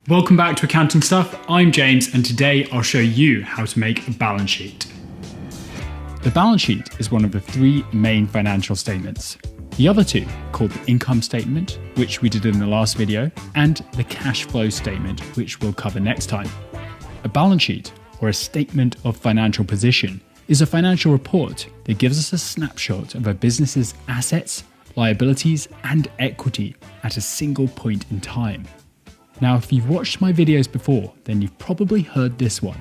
Welcome back to Accounting Stuff. I'm James, and today I'll show you how to make a balance sheet. The balance sheet is one of the three main financial statements. The other two, called the income statement, which we did in the last video, and the cash flow statement, which we'll cover next time. A balance sheet, or a statement of financial position, is a financial report that gives us a snapshot of a business's assets, liabilities, and equity at a single point in time. Now, if you've watched my videos before, then you've probably heard this one.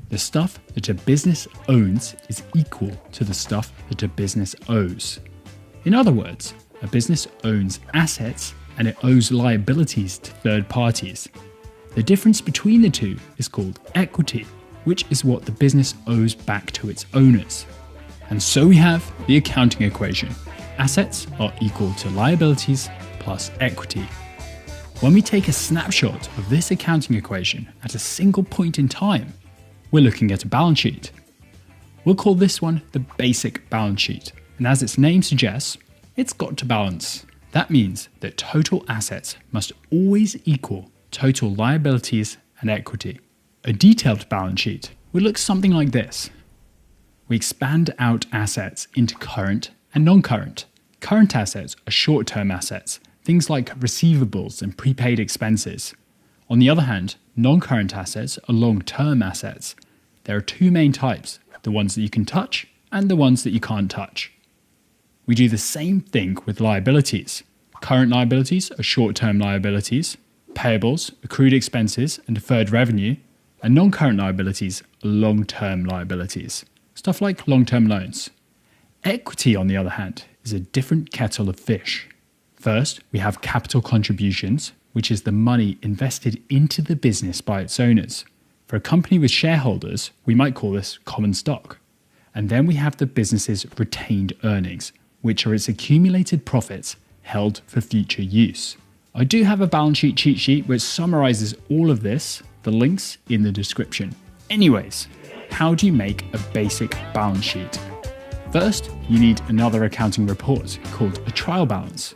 The stuff that a business owns is equal to the stuff that a business owes. In other words, a business owns assets and it owes liabilities to third parties. The difference between the two is called equity, which is what the business owes back to its owners. And so we have the accounting equation. Assets are equal to liabilities plus equity. When we take a snapshot of this accounting equation at a single point in time, we're looking at a balance sheet. We'll call this one the basic balance sheet, and as its name suggests, it's got to balance. That means that total assets must always equal total liabilities and equity. A detailed balance sheet would look something like this. We expand out assets into current and non-current. Current assets are short-term assets, things like receivables and prepaid expenses. On the other hand, non-current assets are long-term assets. There are two main types, the ones that you can touch and the ones that you can't touch. We do the same thing with liabilities. Current liabilities are short-term liabilities, payables, accrued expenses, and deferred revenue, and non-current liabilities are long-term liabilities, stuff like long-term loans. Equity, on the other hand, is a different kettle of fish. First, we have capital contributions, which is the money invested into the business by its owners. For a company with shareholders, we might call this common stock. And then we have the business's retained earnings, which are its accumulated profits held for future use. I do have a balance sheet cheat sheet which summarizes all of this, the links in the description. Anyways, how do you make a basic balance sheet? First, you need another accounting report called a trial balance.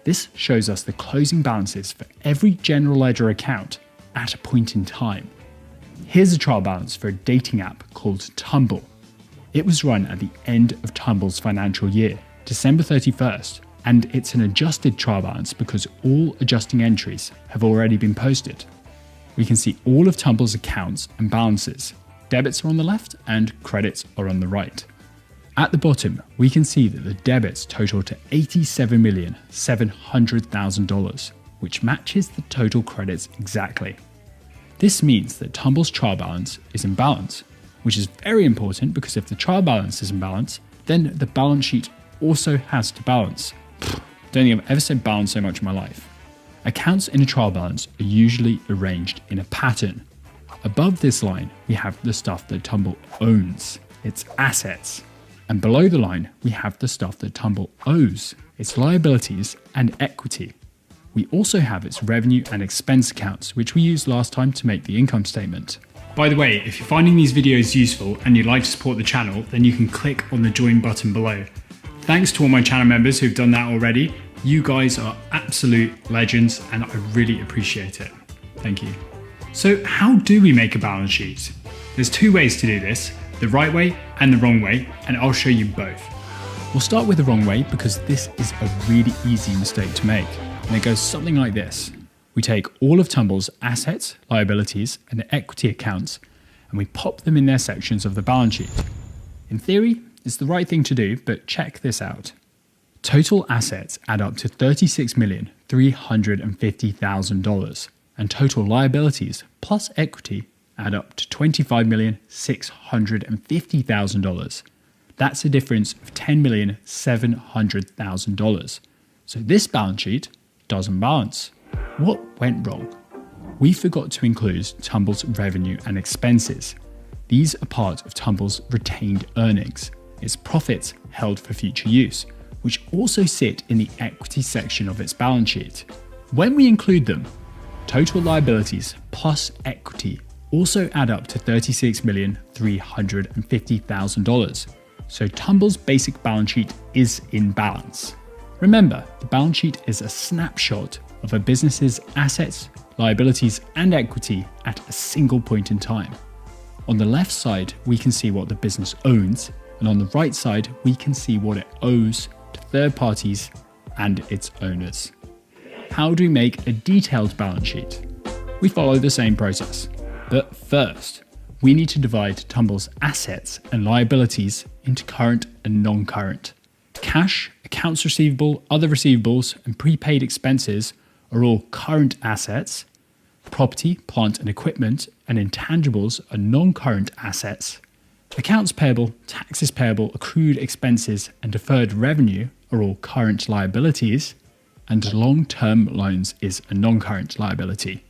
This shows us the closing balances for every general ledger account at a point in time. Here's a trial balance for a dating app called Tumble. It was run at the end of Tumble's financial year, December 31st, and it's an adjusted trial balance because all adjusting entries have already been posted. We can see all of Tumble's accounts and balances. Debits are on the left and credits are on the right. At the bottom, we can see that the debits total to $87,700,000, which matches the total credits exactly. This means that Tumble's trial balance is in balance, which is very important because if the trial balance is in balance, then the balance sheet also has to balance. Don't think I've ever said balance so much in my life. Accounts in a trial balance are usually arranged in a pattern. Above this line, we have the stuff that Tumble owns, its assets. And below the line, we have the stuff that Tumble owes, its liabilities and equity. We also have its revenue and expense accounts, which we used last time to make the income statement. By the way, if you're finding these videos useful and you'd like to support the channel, then you can click on the join button below. Thanks to all my channel members who've done that already. You guys are absolute legends and I really appreciate it. Thank you. So how do we make a balance sheet? There's two ways to do this. The right way and the wrong way, and I'll show you both. We'll start with the wrong way because this is a really easy mistake to make, and it goes something like this. We take all of Tumble's assets, liabilities, and equity accounts, and we pop them in their sections of the balance sheet. In theory, it's the right thing to do, but check this out. Total assets add up to $36,350,000, and total liabilities plus equity add up to $25,650,000. That's a difference of $10,700,000. So this balance sheet doesn't balance. What went wrong? We forgot to include Tumble's revenue and expenses. These are part of Tumble's retained earnings, its profits held for future use, which also sit in the equity section of its balance sheet. When we include them, total liabilities plus equity also add up to $36,350,000. So Tumble's basic balance sheet is in balance. Remember, the balance sheet is a snapshot of a business's assets, liabilities, and equity at a single point in time. On the left side, we can see what the business owns, and on the right side, we can see what it owes to third parties and its owners. How do we make a detailed balance sheet? We follow the same process. But first, we need to divide Tumble's assets and liabilities into current and non-current. Cash, accounts receivable, other receivables, and prepaid expenses are all current assets. Property, plant and equipment, and intangibles are non-current assets. Accounts payable, taxes payable, accrued expenses, and deferred revenue are all current liabilities. And long-term loans is a non-current liability.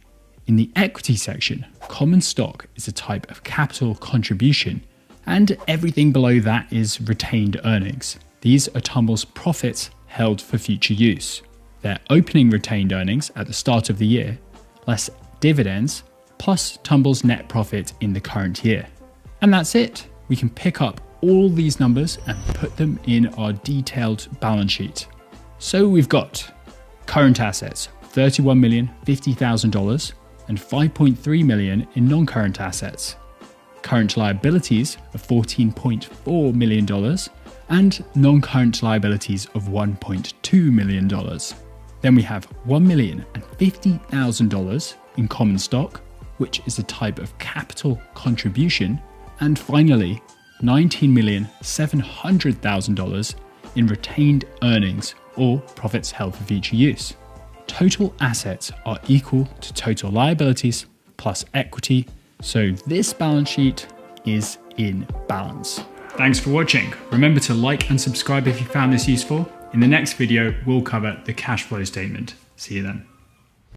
In the equity section, common stock is a type of capital contribution, and everything below that is retained earnings. These are Tumble's profits held for future use. Their opening retained earnings at the start of the year, less dividends, plus Tumble's net profit in the current year. And that's it. We can pick up all these numbers and put them in our detailed balance sheet. So we've got current assets, $31,050,000 and $5.3 million in non-current assets. Current liabilities of $14.4 million and non-current liabilities of $1.2 million. Then we have $1,050,000 in common stock, which is a type of capital contribution. And finally, $19,700,000 in retained earnings or profits held for future use. Total assets are equal to total liabilities plus equity, so this balance sheet is in balance. Thanks for watching. Remember to like and subscribe if you found this useful. In the next video, we'll cover the cash flow statement. See you then.